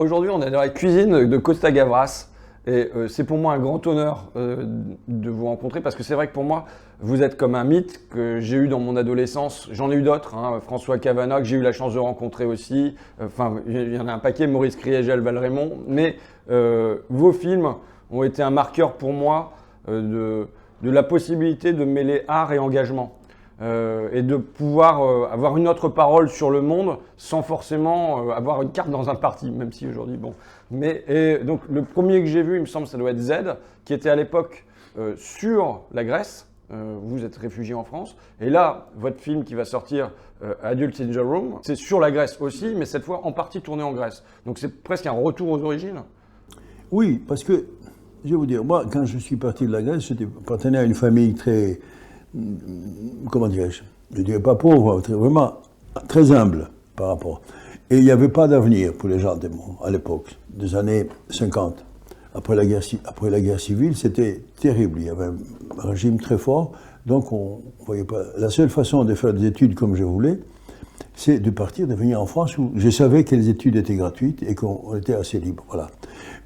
Aujourd'hui, on est dans la cuisine de Costa Gavras et c'est pour moi un grand honneur de vous rencontrer parce que c'est vrai que pour moi, vous êtes comme un mythe que j'ai eu dans mon adolescence. J'en ai eu d'autres, hein, François Cavana, que j'ai eu la chance de rencontrer aussi. Enfin, il y en a un paquet, Maurice Kriégel, Valrémont. Mais vos films ont été un marqueur pour moi de la possibilité de mêler art et engagement. Et de pouvoir avoir une autre parole sur le monde sans forcément avoir une carte dans un parti, même si aujourd'hui, bon. Et donc le premier que j'ai vu, il me semble, ça doit être Z, qui était à l'époque sur la Grèce. Vous êtes réfugié en France. Et là, votre film qui va sortir, Adult in the Room, c'est sur la Grèce aussi, mais cette fois en partie tourné en Grèce. Donc c'est presque un retour aux origines. Oui, parce que, je vais vous dire, moi, quand je suis parti de la Grèce, j'appartenais à une famille très... comment dirais-je, je ne dirais pas pauvre, vraiment très humble par rapport. Et il n'y avait pas d'avenir pour les gens à l'époque, des années 50. Après la guerre civile, c'était terrible. Il y avait un régime très fort, donc on voyait pas. La seule façon de faire des études comme je voulais, c'est de partir, de venir en France où je savais que les études étaient gratuites et qu'on était assez libre. Voilà.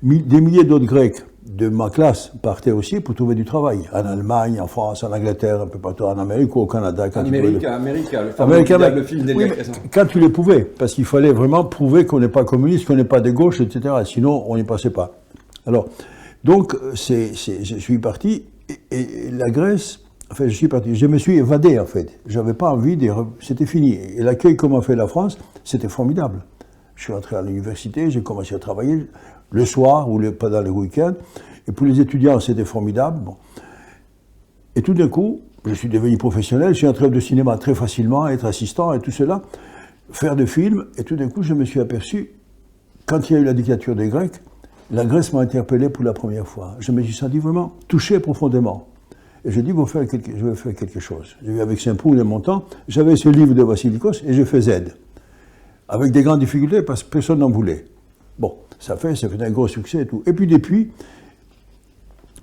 Des milliers d'autres Grecs de ma classe partaient aussi pour trouver du travail. En Allemagne, en France, en Angleterre, un peu partout, en Amérique ou au Canada. Amérique, le fameux film d'Elia Kazan. Quand tu les pouvais, parce qu'il fallait vraiment prouver qu'on n'est pas communiste, qu'on n'est pas de gauche, etc. Sinon, on n'y passait pas. Alors, donc, je suis parti, et la Grèce, enfin, je suis parti, je me suis évadé, en fait. J'avais pas envie c'était fini. Et l'accueil qu'on m'a fait la France, c'était formidable. Je suis entré à l'université, j'ai commencé à travailler le soir ou pendant les week-ends. Et pour les étudiants, c'était formidable. Bon. Et tout d'un coup, je suis devenu professionnel, je suis entré de cinéma très facilement, être assistant et tout cela, faire des films. Et tout d'un coup, je me suis aperçu, quand il y a eu la dictature des Grecs, la Grèce m'a interpellé pour la première fois. Je me suis senti vraiment touché profondément. Et je dis, je vais faire quelque chose. J'ai vu avec Saint-Proul et mon temps, j'avais ce livre de Vassilikos et je fais Z. Avec des grandes difficultés parce que personne n'en voulait. Bon, ça fait un gros succès et tout. Et puis depuis,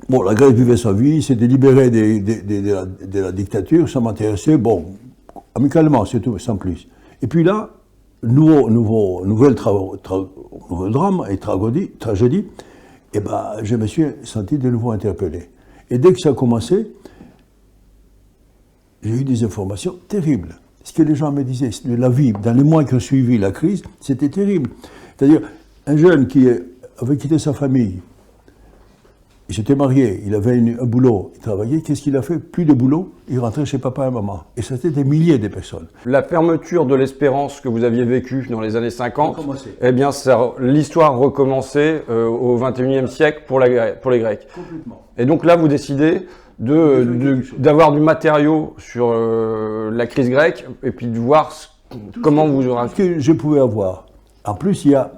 bon, la Grèce vivait sa vie, s'était libérée de la dictature, ça m'intéressait, bon, amicalement, c'est tout, sans plus. Et puis là, nouvel drame et tragédie, et ben, je me suis senti de nouveau interpellé. Et dès que ça a commencé, j'ai eu des informations terribles. Ce que les gens me disaient de la vie, dans les mois qui ont suivi la crise, c'était terrible. C'est-à-dire, un jeune qui avait quitté sa famille, il s'était marié, il avait un boulot, il travaillait, qu'est-ce qu'il a fait? Plus de boulot, il rentrait chez papa et maman. Et ça, c'était des milliers de personnes. La fermeture de l'espérance que vous aviez vécue dans les années 50, eh bien, l'histoire recommençait au XXIe siècle pour les Grecs. Complètement. Et donc là, vous décidez d'avoir du matériau sur la crise grecque et puis de voir comment vous aurez... Ce que je pouvais avoir. En plus, il y a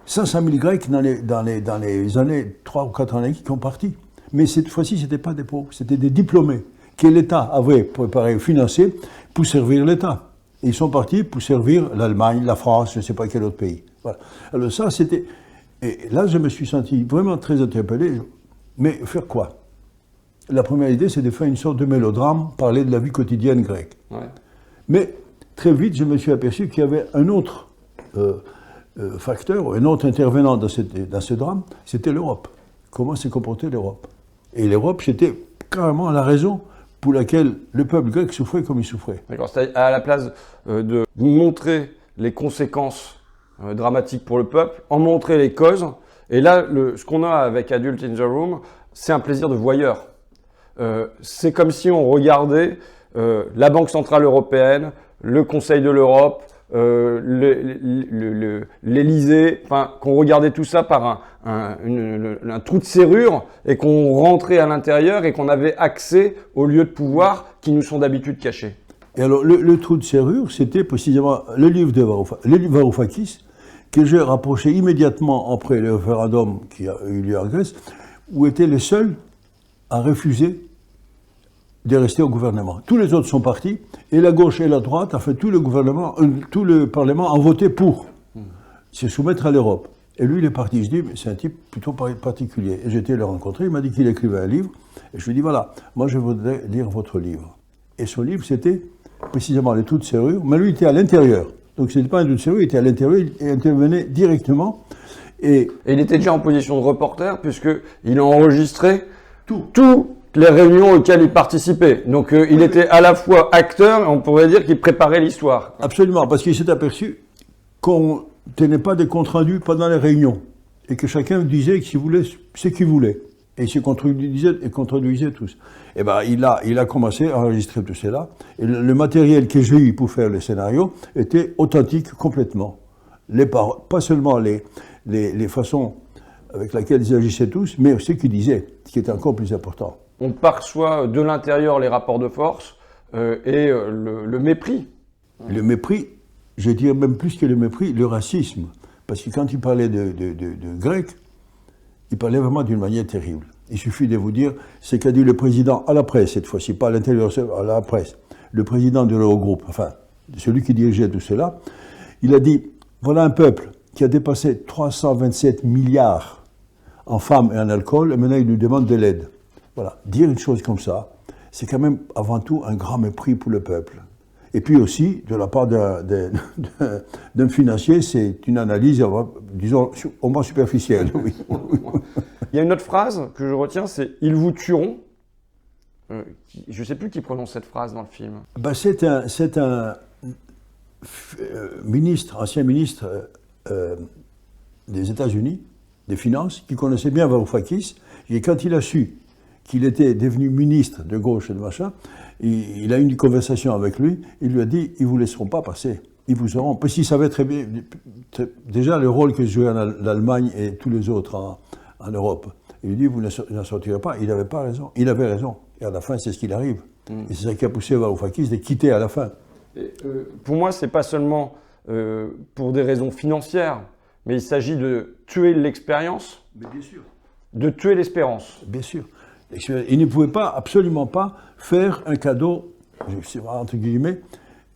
500 000 Grecs dans les années 3 ou 4 années qui sont partis. Mais cette fois-ci, ce n'était pas des pauvres, c'était des diplômés que l'État avait préparé, financé pour servir l'État. Et ils sont partis pour servir l'Allemagne, la France, je ne sais pas quel autre pays. Voilà. Alors ça, c'était... Et là, je me suis senti vraiment très interpellé. Mais faire quoi? La première idée, c'est de faire une sorte de mélodrame, parler de la vie quotidienne grecque. Ouais. Mais très vite, je me suis aperçu qu'il y avait un autre facteur, un autre intervenant dans ce drame, c'était l'Europe. Comment s'est comportée l'Europe? Et l'Europe, c'était carrément la raison pour laquelle le peuple grec souffrait comme il souffrait. D'accord, c'est à la place de montrer les conséquences dramatiques pour le peuple, en montrer les causes. Et là, ce qu'on a avec Adult in the Room, c'est un plaisir de voyeur. C'est comme si on regardait la Banque Centrale Européenne, le Conseil de l'Europe, l'Élysée, enfin, qu'on regardait tout ça par un trou de serrure et qu'on rentrait à l'intérieur et qu'on avait accès aux lieux de pouvoir qui nous sont d'habitude cachés. Et alors, le trou de serrure, c'était précisément le livre de Varoufakis, que j'ai rapproché immédiatement après le référendum qui a eu lieu en Grèce, où étaient les seuls à refuser de rester au gouvernement. Tous les autres sont partis, et la gauche et la droite, enfin tout le Parlement a voté pour se soumettre à l'Europe. Et lui, il est parti. Je dis, mais c'est un type plutôt particulier. Et j'ai été le rencontrer, il m'a dit qu'il écrivait un livre, et je lui ai dit, voilà, moi je voudrais lire votre livre. Et son livre, c'était précisément les trous de serrure, mais lui, il était à l'intérieur. Donc ce n'était pas un trou de serrure, il était à l'intérieur, il intervenait directement. Et il était déjà en position de reporter puisqu'il a enregistré toutes les réunions auxquelles il participait. Donc il était à la fois acteur et on pourrait dire qu'il préparait l'histoire. Absolument, parce qu'il s'est aperçu qu'on ne tenait pas des comptes rendus pendant les réunions et que chacun disait qu'il voulait ce qu'il voulait. Et il se contredisait tous. Et ben, il a commencé à enregistrer tout cela. Et le matériel que j'ai eu pour faire le scénario était authentique complètement. Pas seulement les façons avec lesquelles ils agissaient tous, mais ce qu'ils disaient, ce qui était encore plus important. On perçoit de l'intérieur les rapports de force et le mépris. Le mépris, je dirais même plus que le mépris, le racisme. Parce que quand il parlait de Grecs, il parlait vraiment d'une manière terrible. Il suffit de vous dire ce qu'a dit le président à la presse, cette fois-ci, pas à l'intérieur, à la presse. Le président de l'Eurogroupe, enfin, celui qui dirigeait tout cela, il a dit, voilà un peuple qui a dépassé 327 milliards en femmes et en alcool, et maintenant il nous demande de l'aide. Voilà, dire une chose comme ça, c'est quand même avant tout un grand mépris pour le peuple. Et puis aussi, de la part d'un financier, c'est une analyse, disons, au moins superficielle. Oui. Il y a une autre phrase que je retiens, c'est « Ils vous tueront ». Je ne sais plus qui prononce cette phrase dans le film. Ben, c'est un ancien ministre des États-Unis, des Finances, qui connaissait bien Varoufakis, et quand il a su qu'il était devenu ministre de gauche et de machin, il a eu une conversation avec lui, il lui a dit, ils ne vous laisseront pas passer, ils vous auront, parce qu'il savait très bien, déjà le rôle que jouait l'Allemagne et tous les autres en Europe. Il lui dit, vous n'en sortirez pas, il n'avait pas raison, il avait raison, et à la fin c'est ce qu'il arrive. Et c'est ça qui a poussé Varoufakis de quitter à la fin. Et, pour moi, ce n'est pas seulement pour des raisons financières, mais il s'agit de tuer l'expérience, de tuer l'espérance. Bien sûr. Il ne pouvait pas, absolument pas, faire un cadeau, entre guillemets,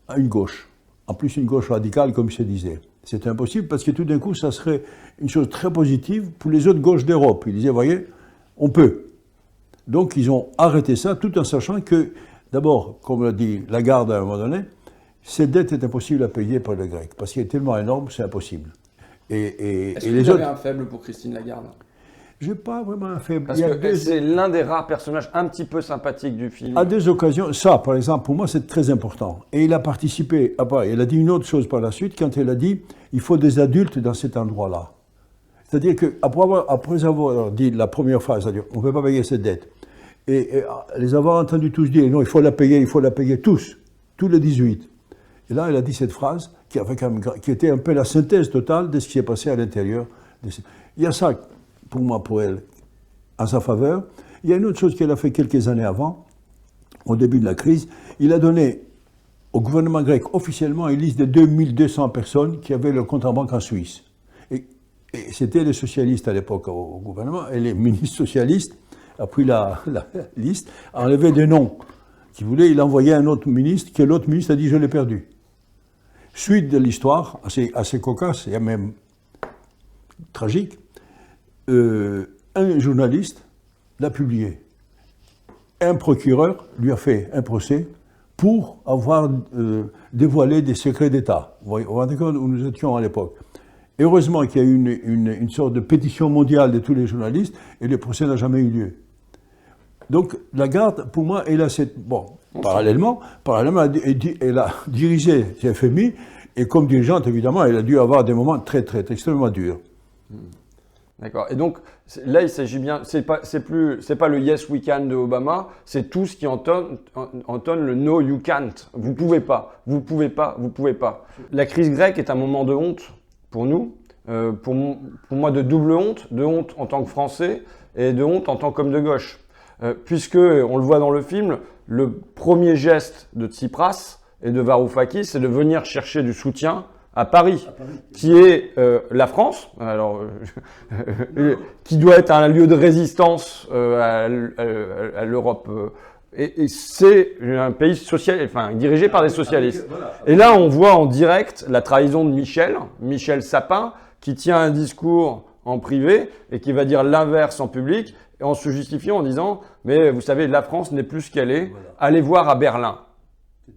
à une gauche. En plus, une gauche radicale, comme je disais. C'était impossible parce que tout d'un coup, ça serait une chose très positive pour les autres gauches d'Europe. Ils disaient, voyez, on peut. Donc, ils ont arrêté ça, tout en sachant que, d'abord, comme l'a dit Lagarde à un moment donné, cette dette est impossible à payer par les Grecs. Parce qu'elle est tellement énorme, c'est impossible. Est-ce que vous avez un faible pour Christine Lagarde ? Je n'ai pas vraiment un faible. Parce que c'est l'un des rares personnages un petit peu sympathiques du film. À deux occasions, ça, par exemple, pour moi, c'est très important. Et il a participé. Elle a dit une autre chose par la suite, quand elle a dit il faut des adultes dans cet endroit-là. C'est-à-dire qu'après avoir dit la première phrase, c'est-à-dire on ne peut pas payer cette dette, et les avoir entendus tous dire non, il faut la payer tous les 18. Et là, elle a dit cette phrase qui était un peu la synthèse totale de ce qui s'est passé à l'intérieur. Il y a ça, pour moi, pour elle, en sa faveur. Il y a une autre chose qu'elle a fait quelques années avant, au début de la crise. Il a donné au gouvernement grec officiellement une liste de 2200 personnes qui avaient leur compte en banque en Suisse. Et c'était les socialistes à l'époque au gouvernement, et les ministres socialistes a pris la liste, a enlevé des noms qu'il voulait, il a envoyé à un autre ministre, que l'autre ministre a dit « je l'ai perdu ». Suite de l'histoire, assez cocasse et même tragique, un journaliste l'a publié. Un procureur lui a fait un procès pour avoir dévoilé des secrets d'État. Vous vous rendez compte où nous étions à l'époque. Heureusement qu'il y a eu une sorte de pétition mondiale de tous les journalistes et le procès n'a jamais eu lieu. Donc Lagarde, pour moi, elle a cette... Bon, parallèlement elle a dirigé le FMI et comme dirigeante, évidemment, elle a dû avoir des moments très extrêmement durs. D'accord. Et donc, là, il s'agit bien... C'est pas le « Yes, we can » de Obama, c'est tout ce qui entonne le « No, you can't ». Vous pouvez pas, vous pouvez pas, vous pouvez pas. La crise grecque est un moment de honte pour nous, pour moi de double honte, de honte en tant que Français et de honte en tant qu'homme de gauche. Puisque, on le voit dans le film, le premier geste de Tsipras et de Varoufakis, c'est de venir chercher du soutien à Paris, qui est la France, alors, qui doit être un lieu de résistance à l'Europe. Et c'est un pays dirigé par des socialistes. Et là, on voit en direct la trahison de Michel Sapin, qui tient un discours en privé et qui va dire l'inverse en public, en se justifiant en disant « mais vous savez, la France n'est plus ce qu'elle est, allez voir à Berlin ».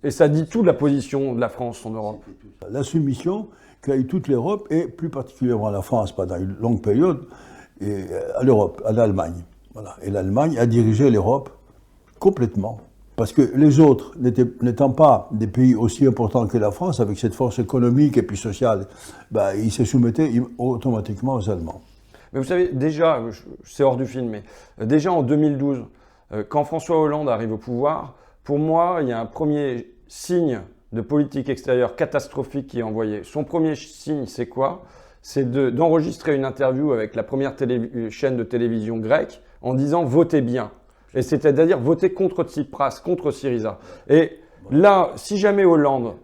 Et ça dit tout de la position de la France en Europe. La soumission qui a eu toute l'Europe, et plus particulièrement la France pendant une longue période, et à l'Europe, à l'Allemagne. Voilà. Et l'Allemagne a dirigé l'Europe complètement. Parce que les autres, n'étant pas des pays aussi importants que la France, avec cette force économique et puis sociale, ben, ils se soumettaient automatiquement aux Allemands. Mais vous savez, déjà, c'est hors du film, mais déjà en 2012, quand François Hollande arrive au pouvoir, pour moi, il y a un premier signe de politique extérieure catastrophique qui est envoyé. Son premier signe, c'est quoi? C'est d'enregistrer une interview avec la première chaîne de télévision grecque en disant « votez bien ». Et c'est-à-dire voter contre Tsipras, contre Syriza. Et là, si jamais Hollande,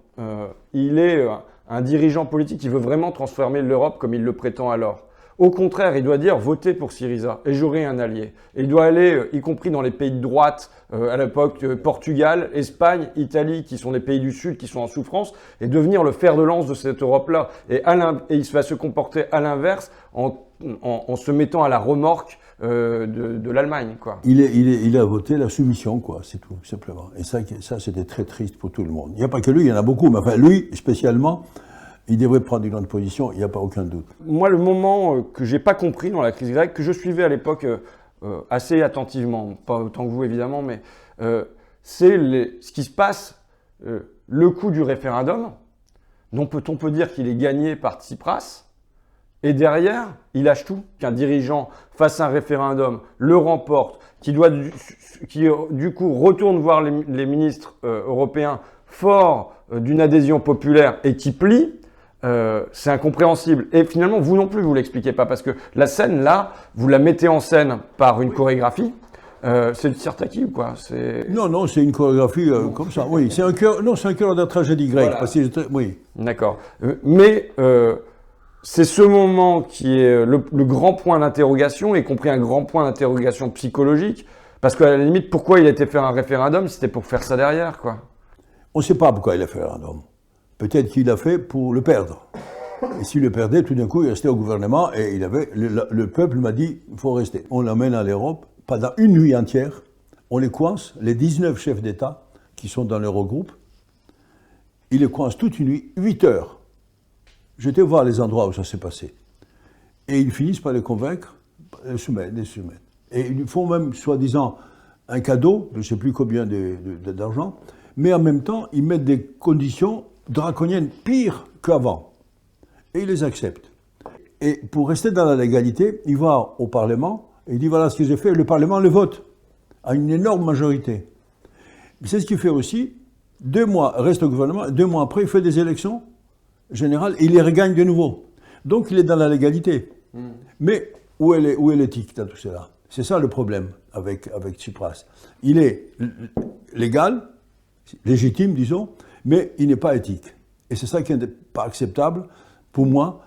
il est un dirigeant politique qui veut vraiment transformer l'Europe comme il le prétend alors, au contraire, il doit dire votez pour Syriza et j'aurai un allié. Et il doit aller, y compris dans les pays de droite, à l'époque Portugal, Espagne, Italie, qui sont des pays du Sud, qui sont en souffrance, et devenir le fer de lance de cette Europe-là. Et il va se comporter à l'inverse en se mettant à la remorque de l'Allemagne, quoi. Il a voté la soumission, quoi, c'est tout, simplement. Et ça c'était très triste pour tout le monde. Il n'y a pas que lui, il y en a beaucoup, mais enfin, lui, spécialement, il devrait prendre une autre position, il n'y a pas aucun doute. Moi, le moment que j'ai pas compris dans la crise grecque, que je suivais à l'époque assez attentivement, pas autant que vous évidemment, mais c'est ce qui se passe, le coup du référendum, dont on peut dire qu'il est gagné par Tsipras, et derrière, il lâche tout, qu'un dirigeant fasse un référendum, le remporte, qui du coup retourne voir les ministres européens forts d'une adhésion populaire et qui plie. C'est incompréhensible. Et finalement, vous non plus, vous l'expliquez pas, parce que la scène, là, vous la mettez en scène par une chorégraphie. C'est du Sirtaki ou quoi? Non, c'est une chorégraphie comme ça. Oui, c'est un cœur de la tragédie grecque. Voilà. Parce que, oui. D'accord. Mais c'est ce moment qui est le grand point d'interrogation, y compris un grand point d'interrogation psychologique, parce qu'à la limite, pourquoi il a été faire un référendum, c'était pour faire ça derrière, quoi. On ne sait pas pourquoi il a fait un référendum. Peut-être qu'il l'a fait pour le perdre. Et s'il le perdait, tout d'un coup, il restait au gouvernement et le peuple m'a dit il faut rester. On l'emmène à l'Europe pendant une nuit entière. On les coince, les 19 chefs d'État qui sont dans l'Eurogroupe. Ils les coincent toute une nuit, 8 heures. J'étais voir les endroits où ça s'est passé. Et ils finissent par les convaincre, les soumettre. Et ils font même, soi-disant, un cadeau, je ne sais plus combien d'argent, mais en même temps, ils mettent des conditions draconiennes pires qu'avant. Et il les accepte. Et pour rester dans la légalité, il va au Parlement et il dit voilà ce que j'ai fait. Le Parlement le vote à une énorme majorité. C'est ce qu'il fait aussi. 2 mois, reste au gouvernement. 2 mois après, il fait des élections générales et il les regagne de nouveau. Donc il est dans la légalité. Mais où est l'éthique dans tout cela? C'est ça le problème avec Tsipras. Il est légal, légitime, disons, mais il n'est pas éthique. Et c'est ça qui n'est pas acceptable pour moi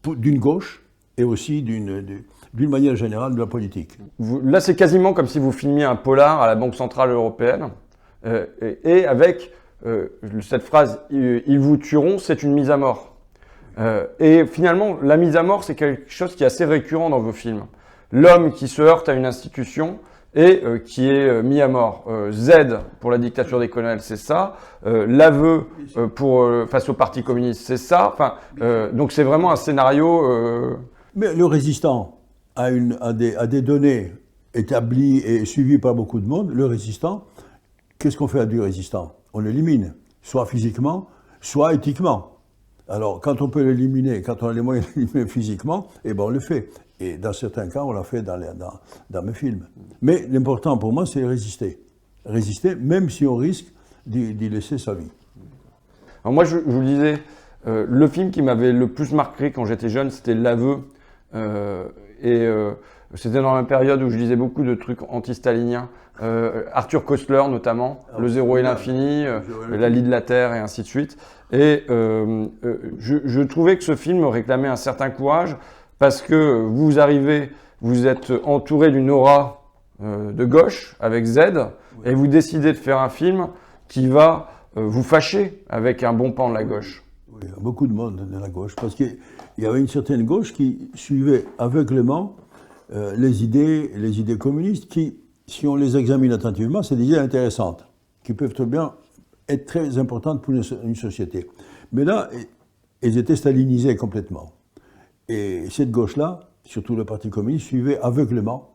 d'une gauche et aussi d'une manière générale de la politique. Là, c'est quasiment comme si vous filmiez un polar à la Banque Centrale Européenne et avec cette phrase « ils vous tueront, c'est une mise à mort ». Et finalement, la mise à mort, c'est quelque chose qui est assez récurrent dans vos films. L'homme qui se heurte à une institution et qui est mis à mort. Z pour la dictature des colonels, c'est ça. L'aveu face au Parti communiste, c'est ça. Enfin, donc c'est vraiment un scénario... Mais le résistant a des données établies et suivies par beaucoup de monde. Le résistant, qu'est-ce qu'on fait du résistant? On l'élimine, soit physiquement, soit éthiquement. Alors, quand on peut l'éliminer, quand on a les moyens de l'éliminer physiquement, eh ben on le fait. Et dans certains cas, on l'a fait dans mes films. Mais l'important pour moi, c'est résister. Résister, même si on risque d'y laisser sa vie. Alors moi, je vous le disais, le film qui m'avait le plus marqué quand j'étais jeune, c'était L'Aveu. C'était dans la période où je lisais beaucoup de trucs anti-staliniens. Arthur Koestler notamment, Le Zéro et l'Infini, La Lie de la Terre et ainsi de suite. Et je trouvais que ce film réclamait un certain courage parce que vous arrivez, vous êtes entouré d'une aura de gauche avec Z et vous décidez de faire un film qui va vous fâcher avec un bon pan de la gauche. Oui, il y a beaucoup de monde de la gauche parce qu'il y avait une certaine gauche qui suivait aveuglément les idées communistes qui, si on les examine attentivement, c'est des idées intéressantes, qui peuvent très bien être très importantes pour une société. Mais là, ils étaient stalinisés complètement. Et cette gauche-là, surtout le Parti communiste, suivait aveuglément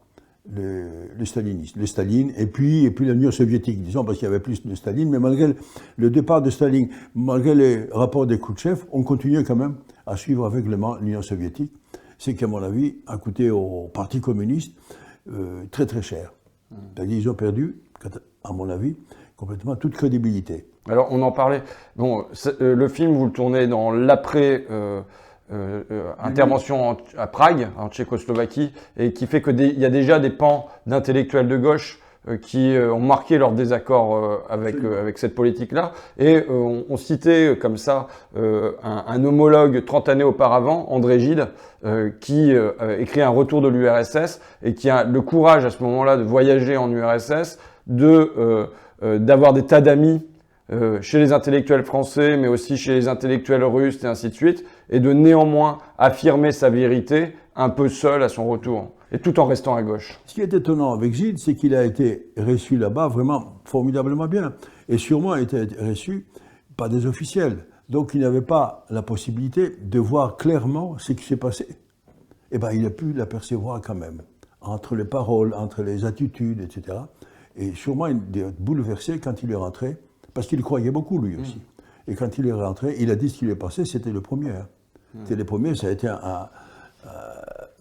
le stalinisme, le Staline, et puis l'Union soviétique, disons, parce qu'il y avait plus de Staline, mais malgré le départ de Staline, malgré les rapports de Khrouchtchev, on continuait quand même à suivre aveuglément l'Union soviétique, ce qui, à mon avis, a coûté au Parti communiste très très cher. C'est-à-dire qu'ils ont perdu, à mon avis, complètement toute crédibilité. Alors, on en parlait. Bon, le film, vous le tournez dans l'après intervention à Prague, en Tchécoslovaquie, et qui fait qu'il y a déjà des pans d'intellectuels de gauche qui ont marqué leur désaccord avec cette politique-là. Et on citait comme ça un homologue 30 années auparavant, André Gide, qui écrit un retour de l'URSS et qui a le courage à ce moment-là de voyager en URSS, d'avoir des tas d'amis chez les intellectuels français, mais aussi chez les intellectuels russes et ainsi de suite, et de néanmoins affirmer sa vérité un peu seul à son retour, et tout en restant à gauche. Ce qui est étonnant avec Gide, c'est qu'il a été reçu là-bas vraiment formidablement bien, et sûrement a été reçu par des officiels. Donc il n'avait pas la possibilité de voir clairement ce qui s'est passé. Eh bien, il a pu l'apercevoir quand même, entre les paroles, entre les attitudes, etc. Et sûrement il est bouleversé quand il est rentré, parce qu'il croyait beaucoup, lui aussi. Et quand il est rentré, il a dit ce qui lui est passé, c'était le premier. C'était le premier, ça a été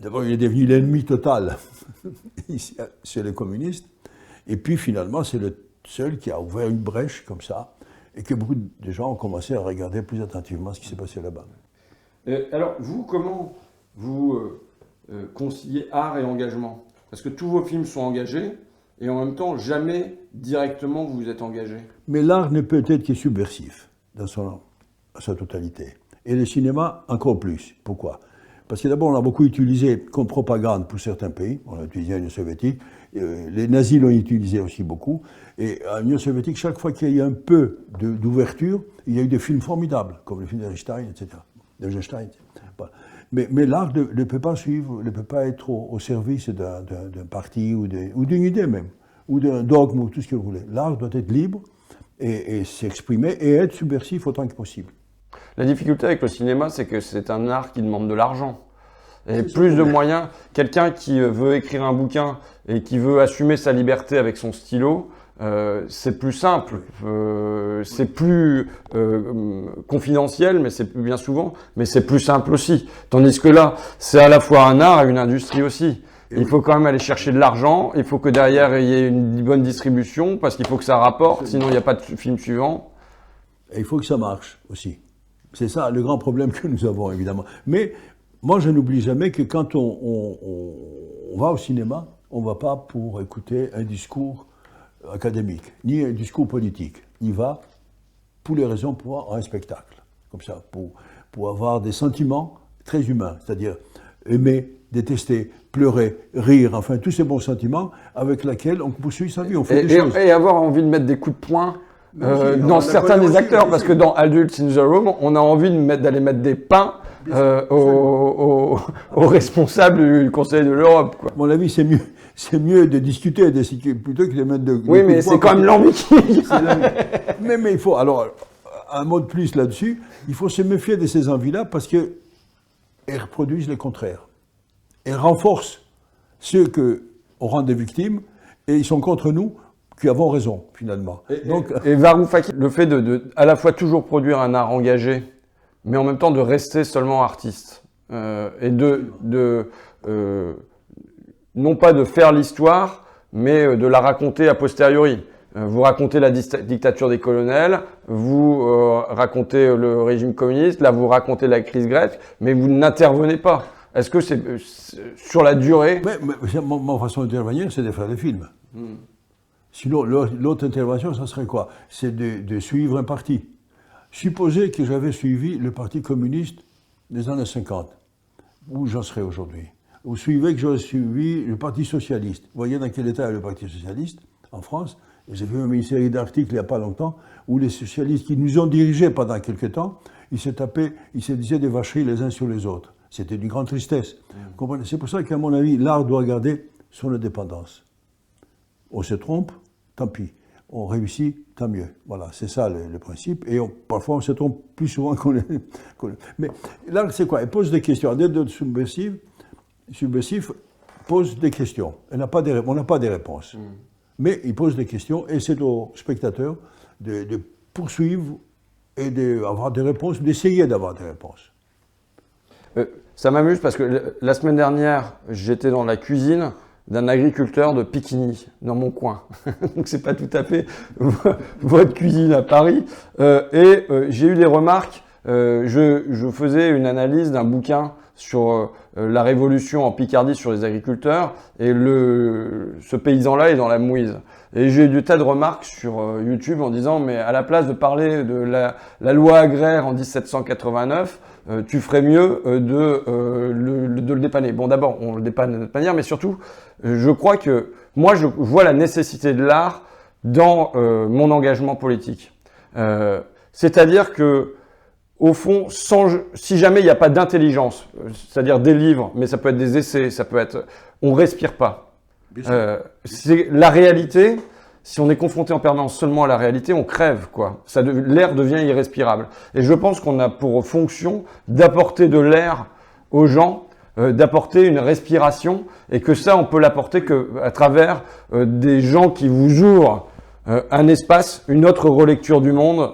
d'abord, il est devenu l'ennemi total ici, chez les communistes. Et puis, finalement, c'est le seul qui a ouvert une brèche comme ça, et que beaucoup de gens ont commencé à regarder plus attentivement ce qui s'est passé là-bas. Alors, vous, comment vous conciliez art et engagement? Parce que tous vos films sont engagés, et en même temps, jamais directement vous vous êtes engagé. Mais l'art ne peut être que subversif dans sa totalité. Et le cinéma, encore plus. Pourquoi? Parce que d'abord, on a beaucoup utilisé comme propagande pour certains pays. On a utilisé l'Union soviétique. Les nazis l'ont utilisé aussi beaucoup. Et à l'Union soviétique, chaque fois qu'il y a eu un peu d'ouverture, il y a eu des films formidables, comme le film d'Eisenstein, etc. Mais l'art ne peut pas suivre, ne peut pas être au service d'un parti ou d'une idée même, ou d'un dogme, ou tout ce que vous voulez. L'art doit être libre et s'exprimer et être subversif autant que possible. La difficulté avec le cinéma, c'est que c'est un art qui demande de l'argent. Et plus de moyens, quelqu'un qui veut écrire un bouquin et qui veut assumer sa liberté avec son stylo, c'est plus simple, c'est plus confidentiel, mais c'est bien souvent, mais c'est plus simple aussi. Tandis que là, c'est à la fois un art et une industrie aussi. Il faut quand même aller chercher de l'argent, il faut que derrière il y ait une bonne distribution, parce qu'il faut que ça rapporte, sinon il n'y a pas de film suivant. Et il faut que ça marche aussi. C'est ça le grand problème que nous avons, évidemment. Mais moi, je n'oublie jamais que quand on va au cinéma, on ne va pas pour écouter un discours académique, ni un discours politique. Il va pour les raisons pour voir un spectacle, comme ça, pour avoir des sentiments très humains, c'est-à-dire aimer, détester, pleurer, rire, enfin tous ces bons sentiments avec lesquels on poursuit sa vie, on fait des choses. Et avoir envie de mettre des coups de poing dans certains des acteurs, parce que dans Adults in the Room, on a envie d'aller mettre des pains aux responsables du Conseil de l'Europe. À mon avis, c'est mieux de discuter plutôt que de mettre de... Oui, mais c'est quand même l'envie qui... mais il faut... Alors, un mot de plus là-dessus, il faut se méfier de ces envies-là parce qu'elles reproduisent le contraire. Elles renforcent ceux qu'on rend des victimes et ils sont contre nous qui avons raison, finalement. Et Varoufakis, le fait de à la fois toujours produire un art engagé, mais en même temps de rester seulement artiste, et non pas de faire l'histoire, mais de la raconter a posteriori. Vous racontez la dictature des colonels, vous racontez le régime communiste, là vous racontez la crise grecque, mais vous n'intervenez pas. Est-ce que c'est sur la durée? Ma façon d'intervenir, c'est de faire des films. Sinon, l'autre intervention, ça serait quoi? C'est de suivre un parti. Supposez que j'avais suivi le Parti communiste des années 50, où j'en serais aujourd'hui. Ou suivez que j'aurais suivi le Parti socialiste. Vous voyez dans quel état est le Parti socialiste en France? J'ai fait même une série d'articles il n'y a pas longtemps où les socialistes qui nous ont dirigés pendant quelques temps, ils se disaient des vacheries les uns sur les autres. C'était d'une grande tristesse. C'est pour ça qu'à mon avis, l'art doit garder son indépendance. On se trompe, tant pis. on réussit, tant mieux. Voilà, c'est ça le principe. Et parfois, on se trompe plus souvent qu'on est. Mais là, c'est quoi? Elle pose des questions. Un aide subversif pose des questions. On n'a pas des réponses. Mais il pose des questions et c'est aux spectateurs de poursuivre et d'avoir des réponses, d'essayer d'avoir des réponses. Ça m'amuse parce que la semaine dernière, j'étais dans la cuisine d'un agriculteur de Piquigny, dans mon coin. Donc c'est pas tout à fait votre cuisine à Paris. J'ai eu des remarques. Je faisais une analyse d'un bouquin sur la révolution en Picardie sur les agriculteurs et ce paysan-là est dans la mouise. Et j'ai eu des tas de remarques sur YouTube en disant mais à la place de parler de la loi agraire en 1789, tu ferais mieux de le dépanner. Bon, d'abord, on le dépanne de notre manière, mais surtout, je crois que moi, je vois la nécessité de l'art dans mon engagement politique. C'est-à-dire que, au fond, si jamais il n'y a pas d'intelligence, c'est-à-dire des livres, mais ça peut être des essais, ça peut être, on respire pas. C'est la réalité. Si on est confronté en permanence seulement à la réalité, on crève, quoi. L'air devient irrespirable. Et je pense qu'on a pour fonction d'apporter de l'air aux gens, d'apporter une respiration, et que ça, on peut l'apporter qu'à travers des gens qui vous ouvrent un espace, une autre relecture du monde.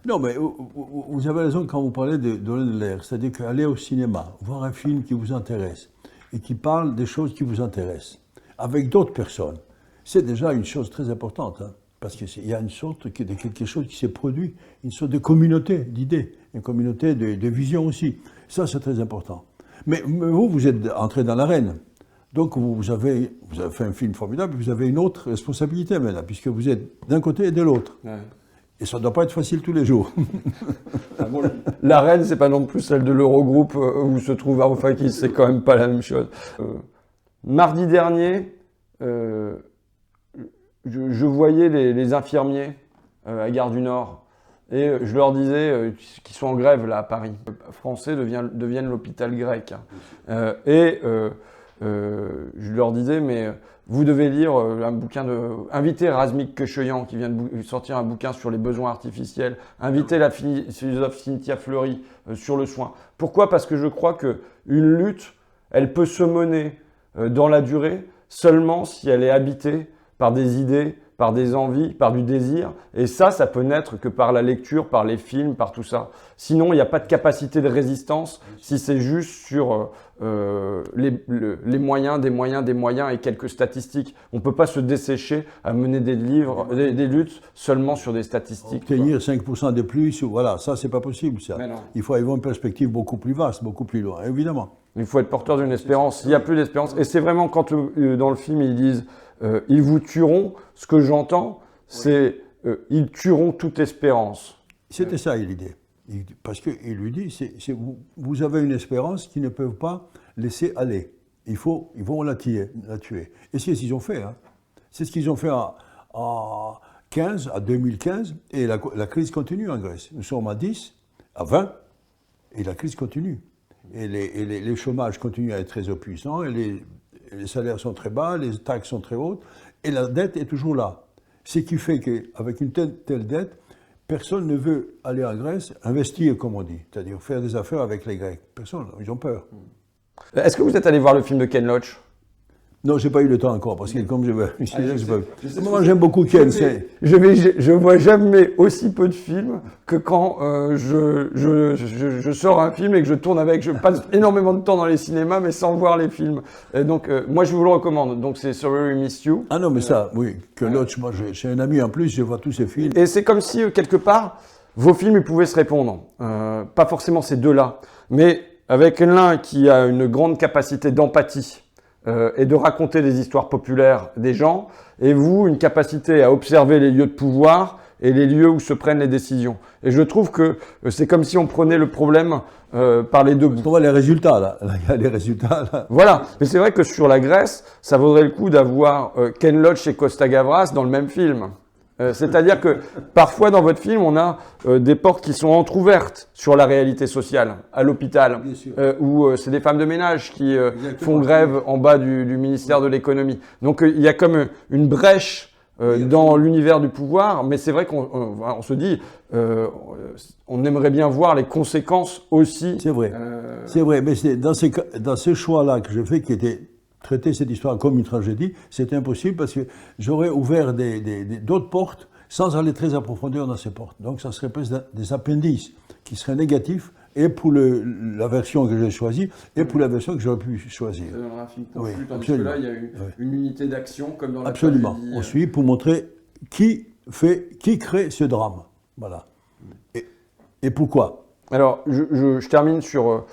Non, mais vous avez raison quand vous parlez de donner de l'air. C'est-à-dire qu'aller au cinéma, voir un film qui vous intéresse, et qui parle des choses qui vous intéressent, avec d'autres personnes, c'est déjà une chose très importante, hein, parce qu'il y a une sorte de quelque chose qui s'est produit, une sorte de communauté d'idées, une communauté de visions aussi. Ça, c'est très important. Mais vous êtes entré dans l'arène. Donc, vous avez fait un film formidable, vous avez une autre responsabilité maintenant, puisque vous êtes d'un côté et de l'autre. Ouais. Et ça ne doit pas être facile tous les jours. L'arène, c'est pas non plus celle de l'Eurogroupe où se trouve Varoufakis, c'est quand même pas la même chose. Mardi dernier, je voyais les infirmiers à Gare du Nord et je leur disais qu'ils sont en grève là à Paris. Les Français deviennent l'hôpital grec. Je leur disais mais vous devez lire un bouquin invitez Razmik Kecheyan qui vient de sortir un bouquin sur les besoins artificiels, invitez la philosophe Cynthia Fleury sur le soin. Pourquoi? Parce que je crois que une lutte, elle peut se mener dans la durée seulement si elle est habitée par des idées, par des envies, par du désir. Et ça peut naître que par la lecture, par les films, par tout ça. Sinon, il n'y a pas de capacité de résistance si c'est juste sur les moyens, des moyens et quelques statistiques. On ne peut pas se dessécher à mener des luttes seulement sur des statistiques. Obtenir 5% de plus, voilà, ça, c'est pas possible, ça. Il faut avoir une perspective beaucoup plus vaste, beaucoup plus loin, évidemment. Il faut être porteur d'une espérance. Il n'y a plus d'espérance. Et c'est vraiment quand dans le film, ils disent ils vous tueront, ce que j'entends, c'est ils tueront toute espérance. C'était ça l'idée. Parce qu'il lui dit, vous avez une espérance qu'ils ne peuvent pas laisser aller. Ils vont la tuer. Et c'est ce qu'ils ont fait. Hein. C'est ce qu'ils ont fait en 2015, et la crise continue en Grèce. Nous sommes à 10, à 20, et la crise continue. Et les chômages continuent à être très puissants, et les salaires sont très bas, les taxes sont très hautes, et la dette est toujours là. Ce qui fait qu'avec une telle dette, personne ne veut aller en Grèce investir, comme on dit, c'est-à-dire faire des affaires avec les Grecs. Personne, ils ont peur. Est-ce que vous êtes allé voir le film de Ken Loach? Non, j'ai pas eu le temps encore, parce que comme moi, j'aime beaucoup Ken. Je vois jamais aussi peu de films que quand je sors un film et que je tourne avec. Je passe énormément de temps dans les cinémas, mais sans voir les films. Et donc, moi, je vous le recommande. Donc, c'est Sorry We Missed You. Ah non, mais ça, oui. Ken Loach, moi, j'ai un ami en plus, je vois tous ses films. Et c'est comme si, quelque part, vos films, ils pouvaient se répondre. Pas forcément ces deux-là, mais avec l'un qui a une grande capacité d'empathie, et de raconter des histoires populaires des gens, et vous, une capacité à observer les lieux de pouvoir et les lieux où se prennent les décisions. Et je trouve que c'est comme si on prenait le problème par les deux bouts. On voit les résultats, là. Il y a les résultats, là. Voilà. Mais c'est vrai que sur la Grèce, ça vaudrait le coup d'avoir Ken Loach et Costa Gavras dans le même film. C'est-à-dire que parfois dans votre film, on a des portes qui sont entrouvertes sur la réalité sociale, à l'hôpital, où c'est des femmes de ménage qui font grève en bas du ministère de l'économie. Donc il y a comme une brèche dans l'univers du pouvoir, mais c'est vrai qu'on se dit, on aimerait bien voir les conséquences aussi. C'est vrai, c'est vrai, mais c'est dans ces choix-là que j'ai fait, qui était traiter cette histoire comme une tragédie, c'était impossible parce que j'aurais ouvert d'autres portes sans aller très en profondeur dans ces portes. Donc ça serait plus des appendices qui seraient négatifs, et pour la version que j'ai choisie, et pour la version que j'aurais pu choisir. Dans un film confus, Oui, tandis que là, il y a une unité d'action, comme dans la Absolument. tragédie. On suit pour montrer qui crée ce drame. Voilà. Et pourquoi? Alors, je termine sur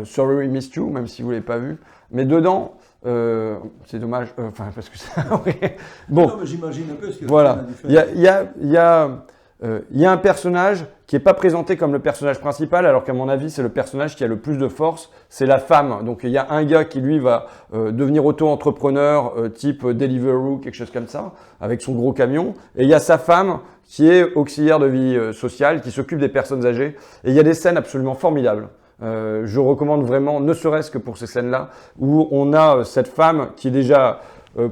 Sorry We Missed You, même si vous ne l'avez pas vu. Mais dedans, c'est dommage, parce que c'est vrai. Bon, Non, mais j'imagine un peu ce que voilà. Il y a un personnage qui n'est pas présenté comme le personnage principal, alors qu'à mon avis, c'est le personnage qui a le plus de force, c'est la femme. Donc il y a un gars qui, lui, va devenir auto-entrepreneur, type Deliveroo, quelque chose comme ça, avec son gros camion. Et il y a sa femme qui est auxiliaire de vie sociale, qui s'occupe des personnes âgées. Et il y a des scènes absolument formidables. Je recommande vraiment, ne serait-ce que pour ces scènes-là, où on a cette femme qui est déjà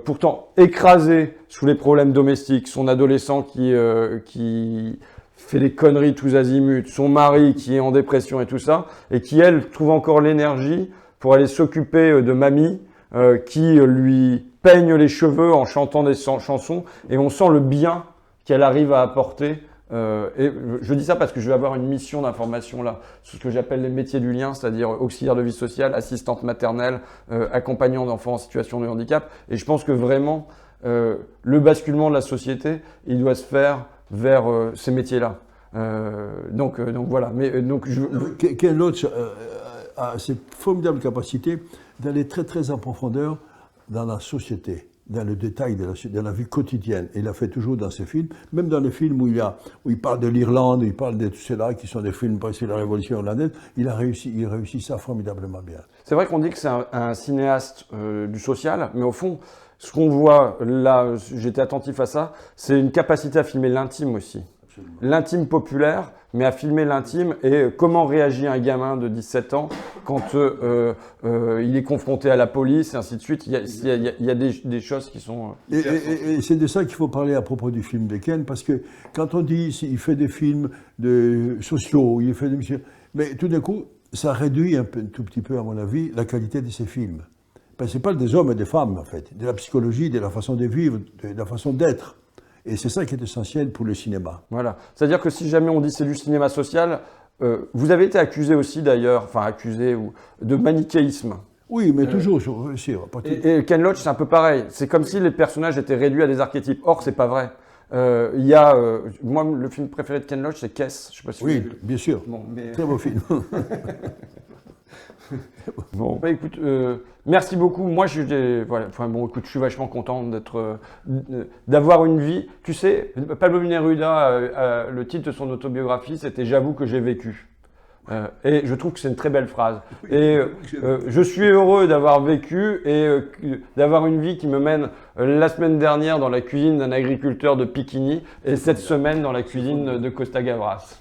pourtant écrasée sous les problèmes domestiques, son adolescent qui fait des conneries tous azimuts, son mari qui est en dépression et tout ça, et qui, elle, trouve encore l'énergie pour aller s'occuper de mamie, qui lui peigne les cheveux en chantant des chansons, et on sent le bien qu'elle arrive à apporter. Et je dis ça parce que je vais avoir une mission d'information là, sur ce que j'appelle les métiers du lien, c'est-à-dire auxiliaire de vie sociale, assistante maternelle, accompagnant d'enfants en situation de handicap. Et je pense que vraiment, le basculement de la société, il doit se faire vers ces métiers-là. Donc voilà. Ken Loach a cette formidable capacité d'aller très très en profondeur dans la société, dans le détail de la vie quotidienne. Et il l'a fait toujours dans ses films, même dans les films où il parle de l'Irlande, où il parle de tout cela, qui sont des films presque de la Révolution irlandaise, il réussit ça formidablement bien. C'est vrai qu'on dit que c'est un cinéaste du social, mais au fond, ce qu'on voit là, j'étais attentif à ça, c'est une capacité à filmer l'intime aussi. L'intime populaire, mais à filmer l'intime et comment réagit un gamin de 17 ans quand il est confronté à la police et ainsi de suite. Il y a des choses qui sont... Et c'est de ça qu'il faut parler à propos du film de Ken, parce que quand on dit il fait des films sociaux, il fait des... Mais tout d'un coup, ça réduit tout petit peu, à mon avis, la qualité de ces films. Parce que ce n'est pas des hommes et des femmes, en fait, de la psychologie, de la façon de vivre, de la façon d'être. Et c'est ça qui est essentiel pour le cinéma. Voilà. C'est-à-dire que si jamais on dit c'est du cinéma social, vous avez été accusé aussi d'ailleurs, de manichéisme. Oui, mais toujours sur. Et Ken Loach, c'est un peu pareil. C'est comme si les personnages étaient réduits à des archétypes. Or, c'est pas vrai. Moi, le film préféré de Ken Loach, c'est Kess. Je sais pas si oui, bien sûr. Bon, mais... Très beau film. Bon, écoute, merci beaucoup. Moi, écoute, je suis vachement content d'avoir une vie. Tu sais, Pablo Neruda, le titre de son autobiographie, c'était J'avoue que j'ai vécu. Et je trouve que c'est une très belle phrase. Et je suis heureux d'avoir vécu et d'avoir une vie qui me mène la semaine dernière dans la cuisine d'un agriculteur de Piquigny et cette semaine dans la cuisine de Costa Gavras.